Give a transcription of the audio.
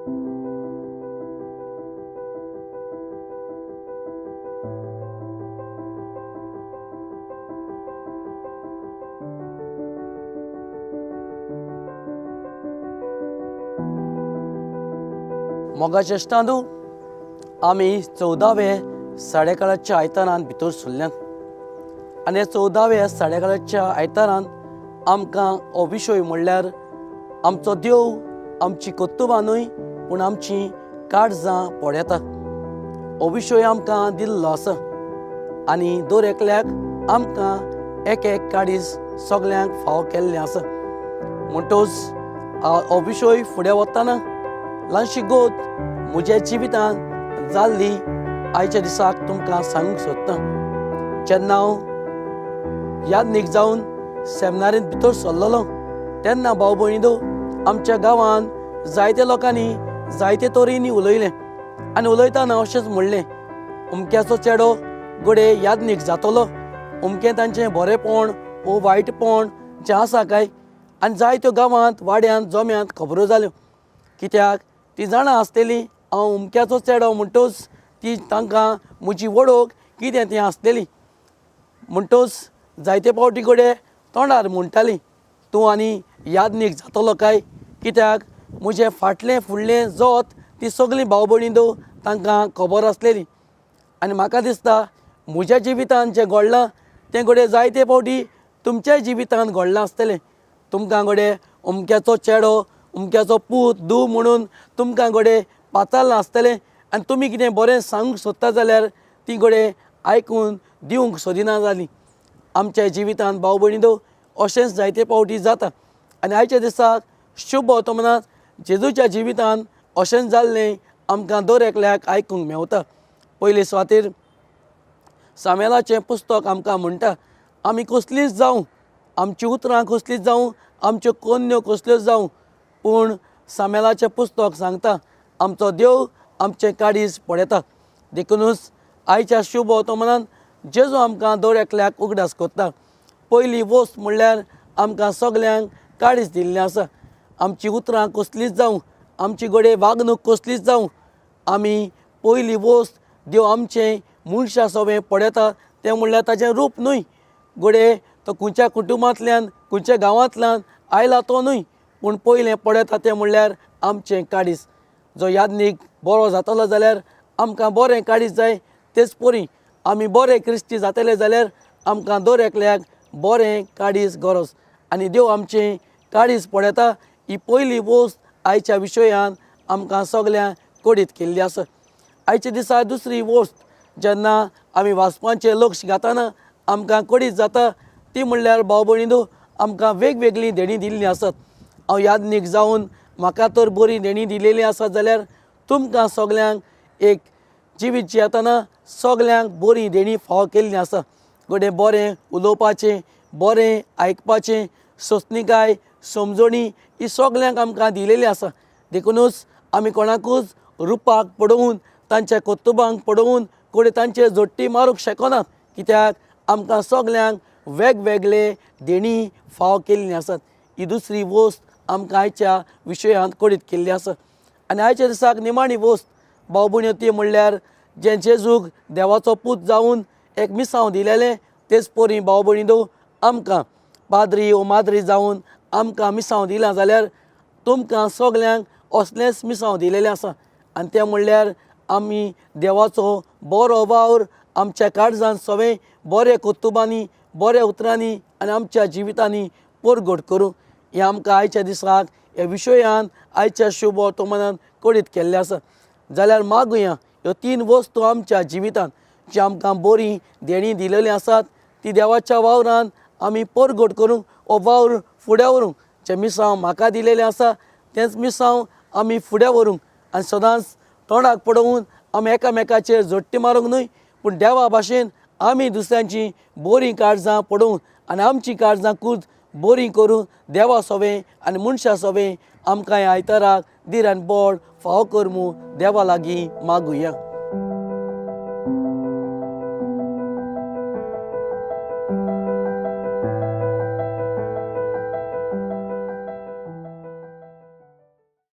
मोगाचे इश्टांदू, आमी 14वे साडेकाळाच्या आयतारान भितर सरल्यात आनी 14व्या साडेकाळाच्या आयतारान आमकां हो विशय म्हणल्यार आमचो देव आमची कोत्तुबां न्हय पूण आमची काळजां पळयता हो विशय आमकां दिल्लो आसा आनी दर एकल्याक आमकां एक एक काडीज सगल्यांक फावो केल्लें आसा. म्हणटच हो विशय फुडें वतना ल्हानशी गोत म्हज्या जिवितांत जाल्ली आयच्या दिसाक तुमकां सांगूंक सोदतां. जेन्ना हांव यादनीक जावन सेमिनारींत भितर सरलोलो तेन्ना भाव भयणीनो, आमच्या गांवांत जायत्या लोकांनी जायते तरेनी उलयलें आनी उलयतना अशेंच म्हणलें, अमक्याचो चेडो घोडये यादनीक जातलो, अमकें तांचें बरेंपण वो वायटपण जें आसा काय. आनी जायत्यो गांवांत वाड्यांत जोम्यांत खबरो जाल्यो, कित्याक ती जाणा आसलेली हांव अमक्याचो चेडो म्हणटच ती तांकां म्हजी वळख कितें ती आसलेली. म्हणटच जायते फावटी घोडये तोंडार म्हणटाली, तूं आनी यादनीक जातलो काय, कित्याक म्हजें फाटलें फुडलें जोत ती सगळीं भाव भयणीं तांकां खबर आसलेली. आनी म्हाका दिसता म्हज्या जिवितांत जें घडलां तें घोडये जायते फावटी तुमच्याय जिवितांत घडलां आसतलें. तुमकां घोडये अमक्याचो चेडो अमक्याचो पूत धूव म्हणून तुमकां घोडये पाताळ्ळां आसतलें आनी तुमी कितें बरें सांगूंक सोदता जाल्यार ती घोडये आयकून दिवंक सोदिना जालीं. आमच्या जिवितांत भाव भयणीं अशेंच जायते फावटी जाता आनी आयच्या दिसाक शुभ वर्तमानांत जेजूच्या जिवितांत अशेंच जाल्लें आमकां दर एकल्याक आयकूंक मेवता. पयले सुवातेर सामेलाचें पुस्तक आमकां म्हणटा, आमी कसलींच जावं, आमचीं उतरां कसलींच जावं, आमच्यो कन्यो कसल्योच जावं, पूण सामेलाचें पुस्तक सांगता आमचो देव आमचें काडीज पळयता. देखूनच आयच्या शुभ वर्तमानांत जेजू आमकां दर एकल्याक उगडास कोत्ता. पयली वस्त म्हणल्यार आमकां सगल्यांक काडीज दिल्लें आसा. आमचीं उतरां कसलींच जावं, आमची घोडये वागणूक कसलीच जावं, आमी पयली वस्त देव आमचें मनशा सवें पळयता तें म्हणल्यार ताचें रूप न्हय. घोडये तो खंयच्या कुटुंबांतल्यान खंयच्या गांवांतल्यान आयला तो न्हय, पूण पयलें पळयता तें म्हणल्यार आमचें काडीज. जो यादनीक बरो जातलो जाल्यार आमकां बरें काडीज जाय, तेच परी आमी बरे क्रिस्ती जातले जाल्यार आमकां दर एकल्याक बरें काडीज गरज. आनी देव आमचें काडीज पळयता ही पयली वस्त आयच्या विशयांत आमकां सगल्यांक कोडीत केल्ली आसा. आयच्या दिसा दुसरी वस्त जेन्ना आमी वाचपाचें लक्ष घातना आमकां कोडीत जाता ती म्हणल्यार भाव भयणीं आमकां वेगवेगळीं देणी दिल्लीं आसात. हांव यादनीक जावन म्हाका तर बरी देणी दिलेली आसा जाल्यार तुमकां सगल्यांक एक जिवीत जियेतना सगल्यांक बरी देणी फावो केल्ली आसा. घोडये बरें उलोवपाचें, बरें आयकपाचें, सोंसणीकाय, समजणी ही सगल्यांक आमकां दिलेली आसा. देखूनच आमी कोणाकूच रुपाक पडोवन तांच्या कोत्तुबांक पडोवन घोडये तांचेर जोडटी मारूंक शकनात, कित्याक आमकां सगल्यांक वेगवेगळे देणी फावो केल्लीं आसात. ही दुसरी वस्त आमकां आयच्या विशयांत कोडीत केल्ली आसा. आनी आयच्या दिसाक निमाणी वस्त भाव भयण्यो ती म्हणल्यार जें जेजूक देवाचो पूत जावन एक मिसांव दिलेलें तेच परी भाव भयणीं आमकां पाद्री वो माद्री जावन आमकां मिसांव दिलां जाल्यार तुमकां सगल्यांक असलेंच मिसांव दिलेलें आसा. आनी तें म्हणल्यार आमी देवाचो बरो वावर आमच्या काळजांत सवें बरे कोत्तुबांनी, बऱ्या उतरांनी आनी आमच्या जिवितांनी परगट करूं. हें आमकां आयच्या दिसाक ह्या विशयांत आयच्या शुभ वर्तमानांत कोडीत केल्लें आसा. जाल्यार मागुया ह्यो 3 वस्तू आमच्या जिवितांत जी आमकां बरी देणी दिलेली आसात ती देवाच्या वावरांत आमी परगट करूंक, हो वावर फुडें व्हरूंक. जें मिसांव म्हाका दिलेलें आसा तेंच मिसांव आमी फुडें व्हरूंक आनी सदांच तोंडाक पडोवन आमी एकामेकाचेर जोडटी मारूंक न्हय, पूण देवा भाशेन आमी दुसऱ्यांची बरीं काळजां पडोवन आनी आमची काळजांकूच बरीं करून देवा सवें आनी मनशा सवें आमकां ह्या आयताराक धीर आनी बळ फावो कर म्हूण देवा लागीं मागुया.